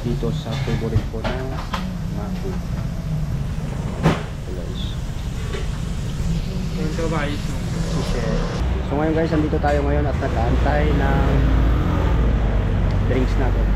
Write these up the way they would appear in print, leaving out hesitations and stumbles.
dito sa favorite ko na Maku. Guys. So ngayon guys, andito tayo ngayon at nag-aantay ng drinks natin.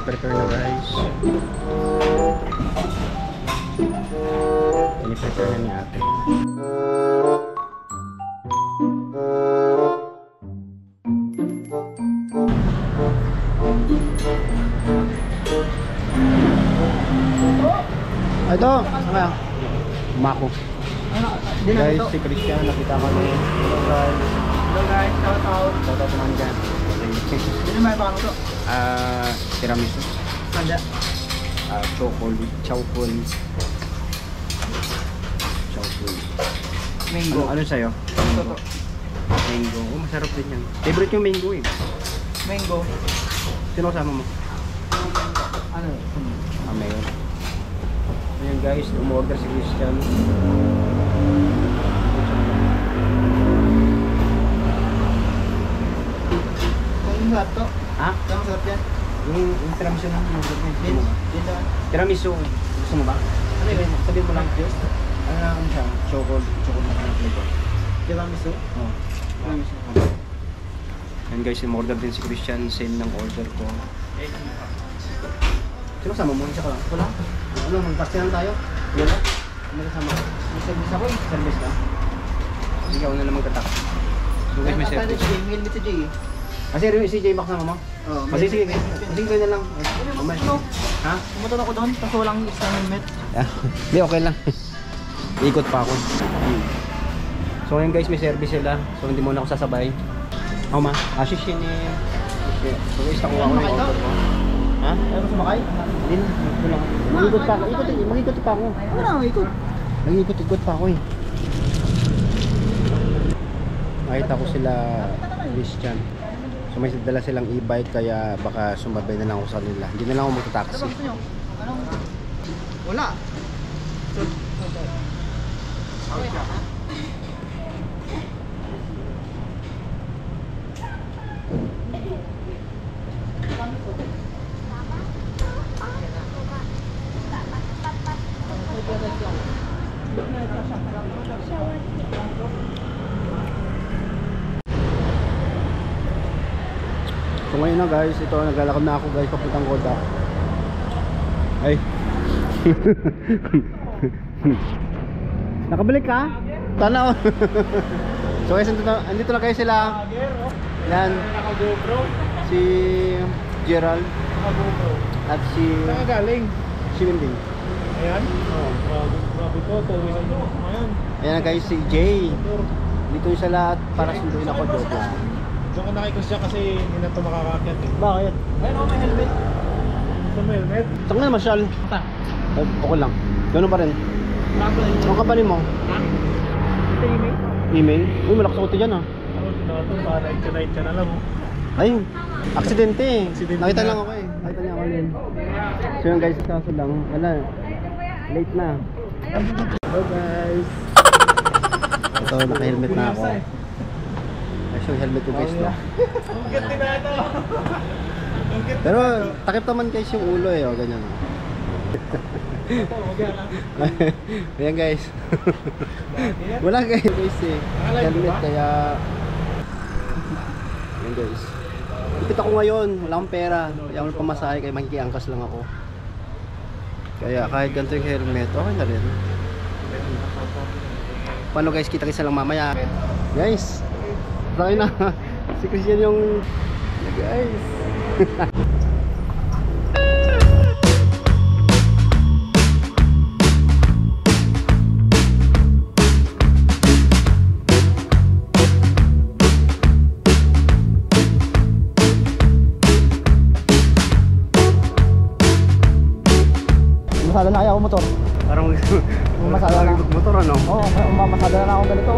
Prepare na guys. Prepare na ni ate. Ito, ano? Maku. Guys, si Christian, nakita ko ni. Hello guys. Hello guys, shout out. Shout out naman dyan. Ini may bang to? Tiramisu. Sanda. Chocolate. Mango. Ano sa'yo? Mango. Mango. Oh, masarap din yan. Favorite yung mango eh. Mango. Sino kasama mo? Ano? Mayo. Ayan guys, umorder si Christian. Kung sarap to? Ha? Kung sarap yan? Yung tiramisu na umorder niya. Din naman. Tiramisu. Gusto mo ba? Ano yun? Sabihin mo lang. Ano na siya? Chocolate na flavor. Tiramisu? Oo. Tiramisu. Ayan guys, umorder din si Christian. Same ng order ko. Sino kasama mo? Isa ka lang? Wala? Ano, mag-paste lang tayo? Wala? Ano kasama? May service ako eh. Service ka? Ikaw na lang magtatak. So guys, may service. Meal with si Jay eh. Kasi si J Max na mo? Oo. Sige na lang. Mamaya. Ha? Pumunta ako doon, kaso walang isang helmet. Hindi, okay lang. Ikot pa ako. So ngayon guys, may service sila. So hindi muna ako sasabay. Ako ma? Ashishin eh. So guys, nakuha ko yung order ko. Ha? Ayaw mo sumakay? Hindi na. Mag-ikot pa ako. Mag-ikot pa ako. Ano na, ikot? Nag-ikot pa ako eh. Nakita ko sila Christian. So may dala silang e-bike kaya baka sumabay na lang ako sa nila. Hindi na lang ako magta-taxi. Anong? Wala. So ngayon na guys, ito naglalakad na ako guys papuntang Koda. Ay. Nakabalik ka? Tanaw. So guys, andito na kayo sila. Yan. Naka-GoPro. Si Gerald Naka-GoPro. at si Nakagaling. Winding. Ayan. Grabe ko, tuwis ang to. Ayan. Ayan na guys, si Jay. Dito yung sa lahat para sunduin ako joke lang. Diyan ko nakikos siya kasi hindi na ito makakakyat eh. Bakit? Ayun ako, may helmet. Gusto mo helmet? Saan ka na masyal? Ata. Okay lang. Gano'n pa rin. Ang kapanin mo? Ha? Ito email? Email? Uy, malakas ako ito dyan ah. Ano, sinato, para itcha na lang oh. Ay, aksidente eh. Aksidente Nakita na. lang ako eh. Nakita niya ako yun. So yun guys, kaso lang. Wala. Late na. Hello guys. Ito, naka-helmet na ako. Ayos yung helmet ko guys no. Ang ganda na ito. Pero takip naman guys yung ulo eh. O, ganyan. Ayan guys. Wala guys eh. Helmet kaya. Ayan guys. Ipit ako ngayon. Wala akong pera. Kaya ako pamasahe kaya makikiangkas lang ako. Kaya kahit ganito yung helmet, okay na rin. Paano guys? Kita-kita lang mamaya. Guys. Try na. Si Christian yung... Guys. Masada na kaya ako motor. Parang Masada na. motor ano? Oo, masada na ako ganito.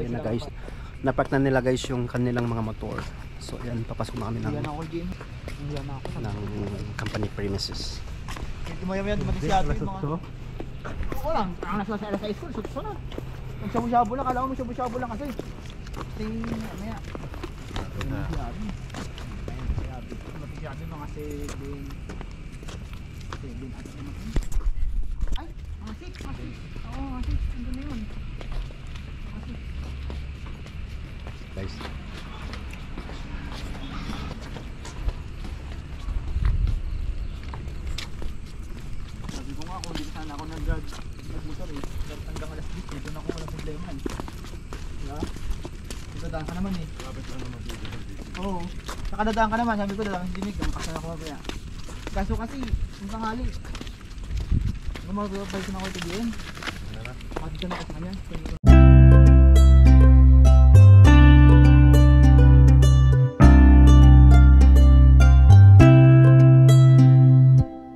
Ayan na guys. Napark na nila guys yung kanilang mga motor. So ayan, papasok na kami ng, Yan ako, Jim. Yan ako. ng company premises. Hindi mo yan, dumating si ate yung mga... Walang, ang nasa sa LSI school, sunod. Magsyabu-syabu lang, kala ko magsyabu-syabu lang kasi. Kasi, ano yan? Dumating si ate. Dumating si ate mga 7. 7 ata dumating. Ay, mga 6, mga 6. Oo, mga 6. Ano na yun? Mga 6. Guys. Sabi ko nga kung hindi sana ako nagmotor eh. Dapat hanggang alas 10 eh. Doon ako walang problema eh. Diba? Dadaan ka naman eh. Lapit lang naman dito. Oo. Nakadadaan ka naman. Sabi ko dadaan si Jimmy. Kasama ako mamaya. Kaso kasi, yung tanghali. Gumagabay ko na ako ito diyan. Pati ko na ako sa kanya.